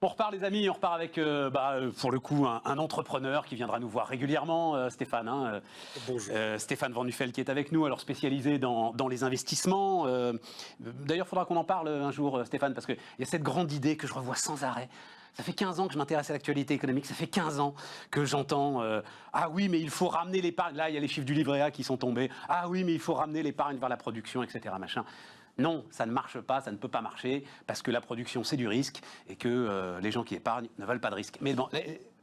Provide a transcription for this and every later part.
On repart les amis, on repart avec pour le coup un entrepreneur qui viendra nous voir régulièrement, Stéphane. Bonjour. Stéphane Van Nuffel qui est avec nous, alors spécialisé dans les investissements. D'ailleurs, il faudra qu'on en parle un jour, Stéphane, parce qu'il y a cette grande idée que je revois sans arrêt. Ça fait 15 ans que je m'intéresse à l'actualité économique, ça fait 15 ans que j'entends ah oui, mais il faut ramener l'épargne. Là, il y a les chiffres du livret A qui sont tombés. Ah oui, mais il faut ramener l'épargne vers la production, etc. Machin. Non, ça ne marche pas, ça ne peut pas marcher, parce que la production, c'est du risque, et que les gens qui épargnent ne veulent pas de risque. Mais bon,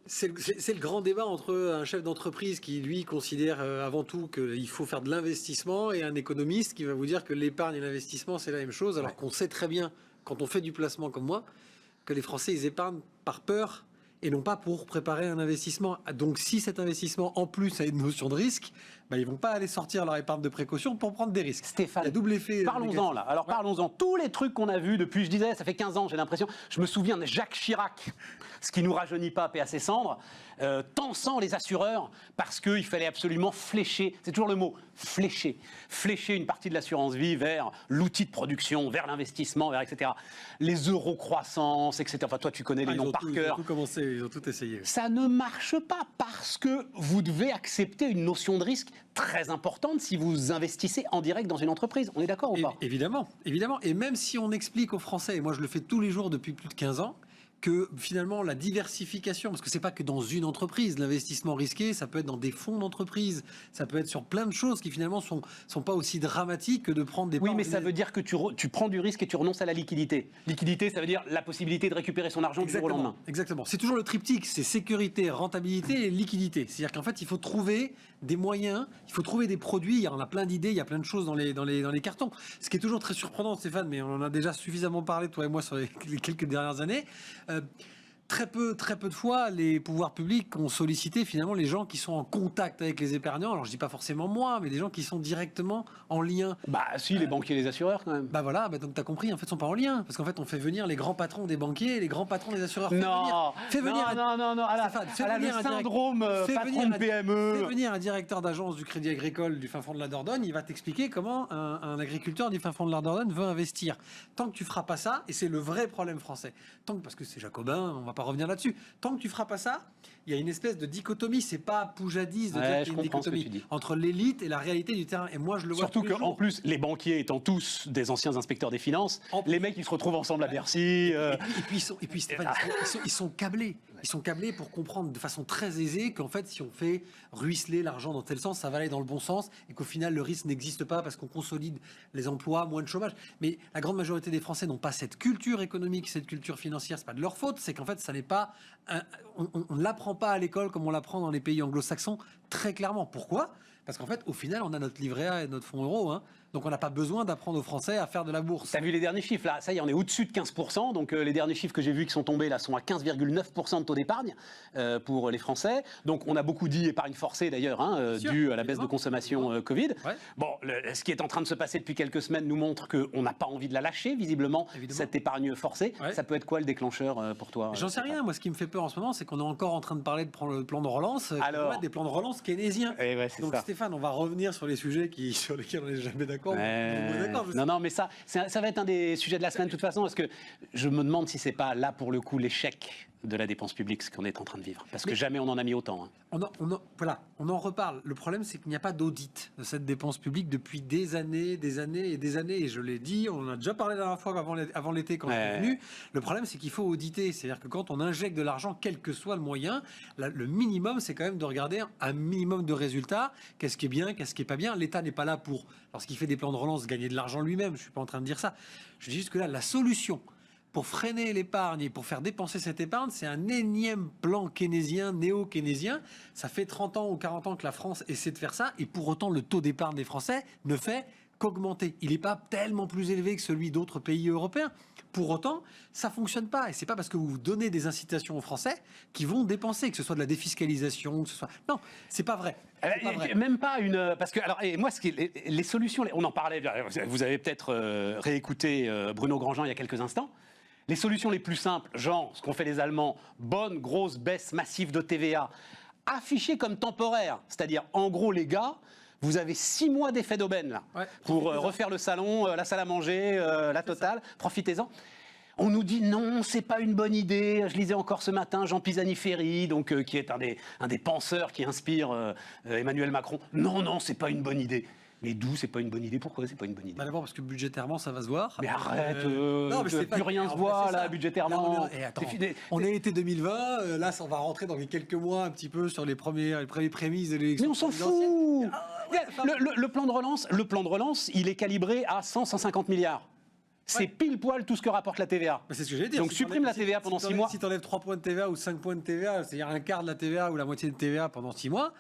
c'est le grand débat entre un chef d'entreprise qui, lui, considère avant tout qu'il faut faire de l'investissement et un économiste qui va vous dire que l'épargne et l'investissement, c'est la même chose, alors qu'on sait très bien, quand on fait du placement comme moi, que les Français, ils épargnent par peur et non pas pour préparer un investissement. Donc, si cet investissement, en plus, a une notion de risque, ils ne vont pas aller sortir leur épargne de précaution pour prendre des risques. Stéphane, il y a double effet. Parlons-en là. Alors parlons-en. Tous les trucs qu'on a vus depuis, je disais, ça fait 15 ans, j'ai l'impression. Je me souviens de Jacques Chirac, ce qui nous rajeunit pas, paix à ses cendres, tensant les assureurs parce qu'il fallait absolument flécher, c'est toujours le mot, flécher une partie de l'assurance vie vers l'outil de production, vers l'investissement, vers etc. Les eurocroissances, etc. Enfin, toi, tu connais les noms par cœur. Ils ont tout commencé, ils ont tout essayé. Ça ne marche pas parce que vous devez accepter une notion de risque très importante si vous investissez en direct dans une entreprise. On est d'accord ou pas ? Évidemment, évidemment. Et même si on explique aux Français, et moi je le fais tous les jours depuis plus de 15 ans, que finalement la diversification, parce que c'est pas que dans une entreprise, l'investissement risqué, ça peut être dans des fonds d'entreprise, ça peut être sur plein de choses qui finalement sont pas aussi dramatiques que de prendre des... Oui, mais ça veut dire que tu prends du risque et tu renonces à la liquidité. Liquidité, ça veut dire la possibilité de récupérer son argent du jour au lendemain. Exactement. C'est toujours le triptyque, c'est sécurité, rentabilité et liquidité. C'est-à-dire qu'en fait, il faut trouver des moyens, il faut trouver des produits, il y en a plein d'idées, il y a plein de choses dans les cartons. Ce qui est toujours très surprenant, Stéphane, mais on en a déjà suffisamment parlé, toi et moi, sur les quelques dernières années. Très peu de fois, les pouvoirs publics ont sollicité finalement les gens qui sont en contact avec les épargnants. Alors je dis pas forcément moi, mais des gens qui sont directement en lien. Bah si, les banquiers et les assureurs quand même. Donc t'as compris, en fait, ils sont pas en lien, parce qu'en fait on fait venir les grands patrons des banquiers et les grands patrons des assureurs. Non, le syndrome patron de PME. Fais venir un directeur d'agence du Crédit Agricole du fin fond de la Dordogne, il va t'expliquer comment un agriculteur du fin fond de la Dordogne veut investir. Tant que tu feras pas ça, et c'est le vrai problème français, parce que c'est jacobin, on va pas revenir là-dessus. Tant que tu feras pas ça, il y a une espèce de dichotomie. C'est pas poujadise de dire qu'il y a une dichotomie entre l'élite et la réalité du terrain. Et moi, je le vois. Surtout qu'en plus, les banquiers étant tous des anciens inspecteurs des finances, les mecs ils se retrouvent ensemble à Bercy. Et puis Stéphane, ils sont câblés. Ils sont câblés pour comprendre de façon très aisée qu'en fait, si on fait ruisseler l'argent dans tel sens, ça va aller dans le bon sens et qu'au final, le risque n'existe pas parce qu'on consolide les emplois, moins de chômage. Mais la grande majorité des Français n'ont pas cette culture économique, cette culture financière. C'est pas de leur faute. C'est qu'en fait, ça n'est pas, on ne l'apprend pas à l'école comme on l'apprend dans les pays anglo-saxons, très clairement. Pourquoi ? Parce qu'en fait, au final, on a notre livret A et notre fonds euro, hein. Donc on n'a pas besoin d'apprendre aux Français à faire de la bourse. T'as vu les derniers chiffres là ? Ça y est, on est au-dessus de 15%. Donc les derniers chiffres que j'ai vus qui sont tombés là sont à 15,9% de taux d'épargne pour les Français. Donc on a beaucoup dit épargne forcée d'ailleurs, due à la baisse de consommation Covid. Ouais. Bon, ce qui est en train de se passer depuis quelques semaines nous montre qu'on n'a pas envie de la lâcher, visiblement, cette épargne forcée. Ouais. Ça peut être quoi le déclencheur pour toi ? J'en sais rien. Moi, ce qui me fait peur en ce moment, c'est qu'on est encore en train de parler de prendre le plan de relance. Alors, des plans de relance keynésiens. Ouais, donc ça. Stéphane, on va revenir sur les sujets sur lesquels on n'est jamais d'accord. Non, mais ça va être un des sujets de la semaine de toute façon, parce que je me demande si c'est pas là pour le coup l'échec de la dépense publique, ce qu'on est en train de vivre. Parce que jamais on en a mis autant. On en reparle. Le problème, c'est qu'il n'y a pas d'audit de cette dépense publique depuis des années. Et je l'ai dit, on en a déjà parlé la dernière fois avant l'été quand je suis venu. Le problème, c'est qu'il faut auditer. C'est-à-dire que quand on injecte de l'argent, quel que soit le moyen, le minimum, c'est quand même de regarder un minimum de résultats. Qu'est-ce qui est bien, qu'est-ce qui est pas bien. L'État n'est pas là pour, lorsqu'il fait des plans de relance, gagner de l'argent lui-même. Je suis pas en train de dire ça. Je dis juste que là, la solution pour freiner l'épargne et pour faire dépenser cette épargne, c'est un énième plan keynésien, néo-keynésien. Ça fait 30 ans ou 40 ans que la France essaie de faire ça, et pour autant, le taux d'épargne des Français ne fait qu'augmenter. Il n'est pas tellement plus élevé que celui d'autres pays européens. Pour autant, ça fonctionne pas. Et c'est pas parce que vous donnez des incitations aux Français qu'ils vont dépenser, que ce soit de la défiscalisation, que ce soit... Non, c'est pas vrai. Même pas une... Parce que, alors, et moi, les solutions, on en parlait, vous avez peut-être réécouté Bruno Grandjean il y a quelques instants. Les solutions les plus simples, genre ce qu'ont fait les Allemands, bonne grosse baisse massive de TVA, affichée comme temporaire, c'est-à-dire en gros les gars, vous avez 6 mois d'effet d'aubaine là, pour refaire le salon, la salle à manger, la totale, profitez-en. On nous dit non, c'est pas une bonne idée. Je lisais encore ce matin Jean Pisani-Ferry, donc qui est un des penseurs qui inspire Emmanuel Macron. Non, c'est pas une bonne idée. Mais d'où c'est pas une bonne idée? Pourquoi c'est pas une bonne idée? D'abord parce que budgétairement ça va se voir. Mais arrête, non, mais plus rien se voit là budgétairement. On est été 2020, là ça va rentrer dans les quelques mois un petit peu sur les premières prémices de l'élection. Mais on s'en fout. Le plan de relance, il est calibré à 150 milliards. C'est pile poil tout ce que rapporte la TVA. Bah, c'est ce que j'allais dire. Donc supprime la TVA pendant 6 mois. Si tu enlèves 3 points de TVA ou 5 points de TVA, c'est-à-dire un quart de la TVA ou la moitié de TVA pendant 6 mois,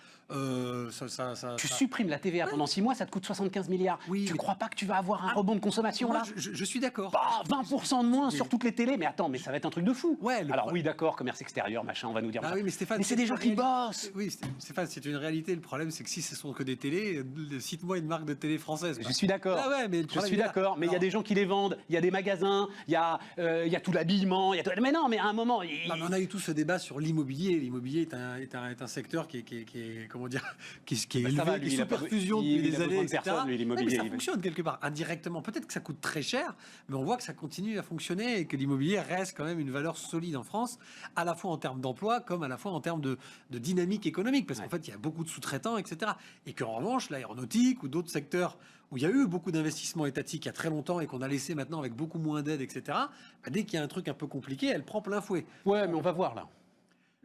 tu supprimes la TVA pendant 6 mois, ça te coûte 75 milliards. Oui, tu crois pas que tu vas avoir un rebond de consommation là? Je suis d'accord. 20% de moins sur toutes les télés, mais attends, mais ça va être un truc de fou. Ouais, alors oui, d'accord, commerce extérieur, machin, on va nous dire. Oui, mais Stéphane, mais c'est des gens qui bossent. Oui, Stéphane, c'est une réalité. Le problème, c'est que si ce sont que des télés, cite-moi une marque de télé française. Je suis d'accord. Ah ouais, mais je suis d'accord, mais il y a des gens qui les vendent, il y a des magasins, il y a tout l'habillement, mais non, mais à un moment. On a eu tout ce débat sur l'immobilier. L'immobilier est un secteur qui est comment dire, qui est élevé, qui est sous perfusion depuis des années, etc. Mais ça fonctionne quelque part, indirectement. Peut-être que ça coûte très cher, mais on voit que ça continue à fonctionner et que l'immobilier reste quand même une valeur solide en France, à la fois en termes d'emploi, comme à la fois en termes de dynamique économique, parce qu'en fait, il y a beaucoup de sous-traitants, etc. Et qu'en revanche, l'aéronautique ou d'autres secteurs où il y a eu beaucoup d'investissements étatiques il y a très longtemps et qu'on a laissé maintenant avec beaucoup moins d'aide, etc., bah, dès qu'il y a un truc un peu compliqué, elle prend plein fouet. Ouais, mais on va voir là.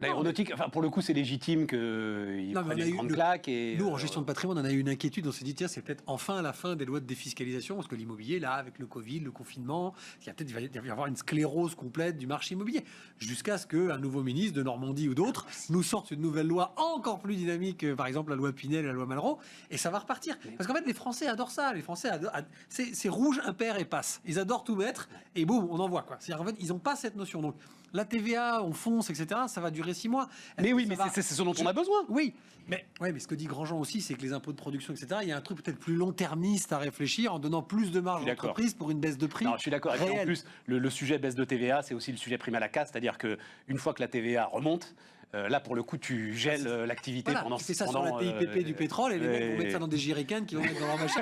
L'aéronautique, enfin pour le coup, c'est légitime qu'il prenne une grande claque. Nous, en gestion de patrimoine, on a eu une inquiétude. On s'est dit, tiens, c'est peut-être enfin la fin des lois de défiscalisation, parce que l'immobilier, là, avec le Covid, le confinement, il va y avoir une sclérose complète du marché immobilier. Jusqu'à ce qu'un nouveau ministre de Normandie ou d'autres nous sorte une nouvelle loi encore plus dynamique, par exemple la loi Pinel et la loi Malraux, et ça va repartir. Parce qu'en fait, les Français adorent ça. Les Français adorent, c'est rouge, impair et passe. Ils adorent tout mettre, et boum, on envoie, quoi. C'est-à-dire, en fait, ils n'ont pas cette notion. Donc, la TVA, on fonce, etc., ça va durer 6 mois. Mais oui, mais c'est ce dont on a besoin. Oui, mais ce que dit Grandjean aussi, c'est que les impôts de production, etc., il y a un truc peut-être plus long-termiste à réfléchir en donnant plus de marge aux entreprises pour une baisse de prix. Non, je suis d'accord. En plus, le sujet baisse de TVA, c'est aussi le sujet prime à la casse, c'est-à-dire qu'une fois que la TVA remonte, là, pour le coup, tu gèles l'activité pendant... Tu fais ça sur la TIPP du pétrole et les mecs vont mettre ça dans des jerrycans qui vont mettre dans leur machine.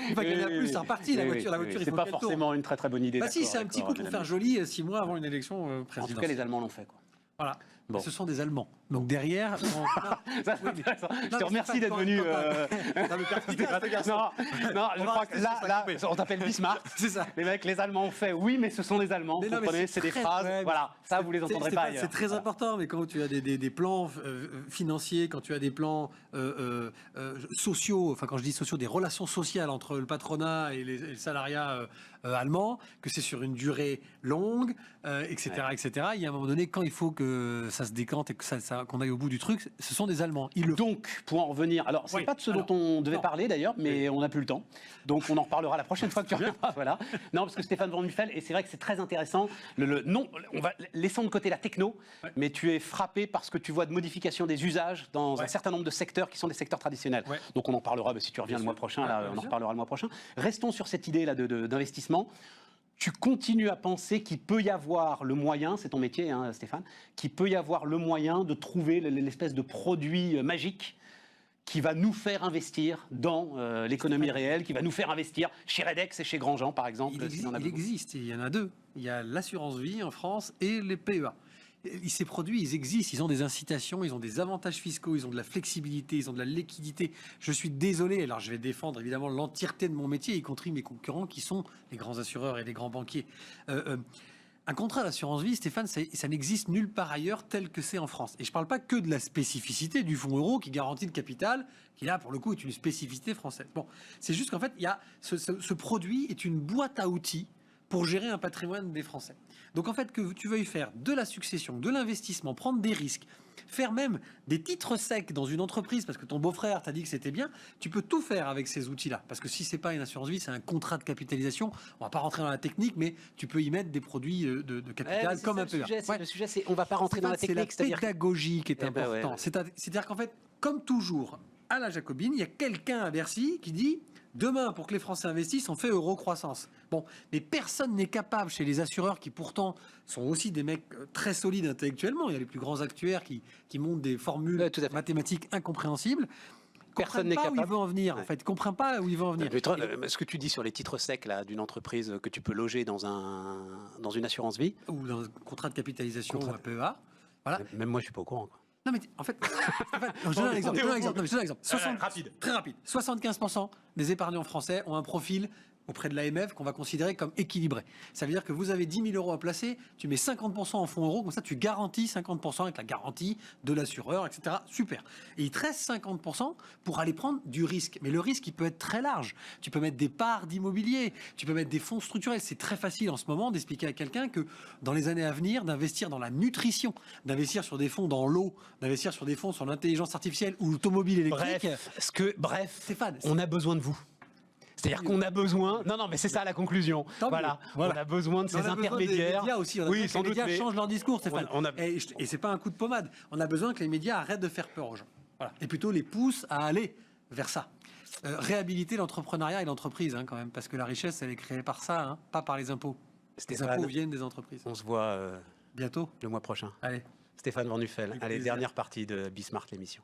Une fois qu'il y en a plus, c'est reparti. La voiture, c'est pas forcément une très très bonne idée. Bah si, c'est un petit coup pour faire joli 6 mois avant une élection présidentielle. En tout cas, les Allemands l'ont fait, quoi. Voilà. Bon. Ce sont des Allemands. Donc derrière... Ça, c'est intéressant. Je te remercie d'être venu... Non, je crois que là, on t'appelle Bismarck. C'est ça. Les mecs, les Allemands ont fait, oui, mais ce sont des Allemands. Vous comprenez, c'est des phrases. Voilà, ça, vous les entendrez pas ailleurs. C'est très important, mais quand tu as des plans financiers, quand tu as des plans sociaux, enfin quand je dis sociaux, des relations sociales entre le patronat et le salariat allemand, que c'est sur une durée longue, etc., etc. Il y a un moment donné, quand il faut que ça se décante et que qu'on aille au bout du truc, ce sont des Allemands. Donc, pour en revenir, alors c'est pas de ce dont on devait parler d'ailleurs, mais on n'a plus le temps. Donc on en reparlera la prochaine fois que tu reviendras. Voilà. Non, parce que Stéphane Van Muffel, et c'est vrai que c'est très intéressant. Non, on va laissant de côté la techno, mais tu es frappé par ce que tu vois de modification des usages dans un certain nombre de secteurs qui sont des secteurs traditionnels. Donc on en parlera, si tu reviens le mois prochain, là, on en reparlera le mois prochain. Restons sur cette idée là d'investissement. Tu continues à penser qu'il peut y avoir le moyen, c'est ton métier, hein, Stéphane, qu'il peut y avoir le moyen de trouver l'espèce de produit magique qui va nous faire investir dans l'économie réelle, qui va nous faire investir chez Redex et chez Grandjean, par exemple. Il existe, il y en a deux. Il y a l'assurance vie en France et les PEA. Ces produits, ils existent, ils ont des incitations, ils ont des avantages fiscaux, ils ont de la flexibilité, ils ont de la liquidité. Je suis désolé, alors je vais défendre évidemment l'entièreté de mon métier, y compris mes concurrents qui sont les grands assureurs et les grands banquiers. Un contrat d'assurance vie, Stéphane, ça n'existe nulle part ailleurs tel que c'est en France. Et je ne parle pas que de la spécificité du fonds euro qui garantit le capital, qui là, pour le coup, est une spécificité française. Bon, c'est juste qu'en fait, il y a ce produit est une boîte à outils pour gérer un patrimoine des Français. Donc en fait, que tu veuilles faire de la succession, de l'investissement, prendre des risques, faire même des titres secs dans une entreprise parce que ton beau-frère t'a dit que c'était bien, tu peux tout faire avec ces outils-là. Parce que si c'est pas une assurance vie, c'est un contrat de capitalisation. On va pas rentrer dans la technique, mais tu peux y mettre des produits de capital comme un PEA. Le sujet, c'est on va pas rentrer dans la technique. C'est la pédagogie qui est importante. C'est-à-dire qu'en fait, comme toujours, à la Jacobine, il y a quelqu'un à Bercy qui dit... Demain, pour que les Français investissent, on fait euro-croissance. Bon, mais personne n'est capable chez les assureurs qui pourtant sont aussi des mecs très solides intellectuellement. Il y a les plus grands actuaires qui montent des formules mathématiques incompréhensibles. Personne n'est pas où il capable. veut en venir. Ouais. En fait, il comprend pas où il veut en venir. Mais toi, ce que tu dis sur les titres secs là, d'une entreprise que tu peux loger dans une assurance vie, Ou dans un contrat de capitalisation ou un PEA. Voilà. même moi je suis pas au courant. Quoi. Non, mais en fait, Stéphane, je donne un exemple. Je donne un exemple. Rapide. Très rapide. 75% des épargnants français ont un profil auprès de l'AMF qu'on va considérer comme équilibré. Ça veut dire que vous avez 10 000 euros à placer, tu mets 50% en fonds euros, comme ça tu garantis 50% avec la garantie de l'assureur, etc. Super. Et il te reste 50% pour aller prendre du risque. Mais le risque, il peut être très large. Tu peux mettre des parts d'immobilier, tu peux mettre des fonds structurels. C'est très facile en ce moment d'expliquer à quelqu'un que dans les années à venir, d'investir dans la nutrition, d'investir sur des fonds dans l'eau, d'investir sur des fonds sur l'intelligence artificielle ou l'automobile électrique. Bref, Stéphane, on a besoin de vous. C'est-à-dire qu'on a besoin. Non, mais c'est ça la conclusion. Voilà. On a besoin de ces intermédiaires. Les médias aussi. On a besoin que les médias changent leur discours, Stéphane. Et c'est pas un coup de pommade. On a besoin que les médias arrêtent de faire peur aux gens. Voilà. Et plutôt les poussent à aller vers ça. Réhabiliter l'entrepreneuriat et l'entreprise, quand même, parce que la richesse, elle est créée par ça, pas par les impôts. Les impôts viennent des entreprises. On se voit bientôt le mois prochain. Allez. Stéphane Van Nuffel. Allez, plaisir. dernière partie de Bismart l'émission.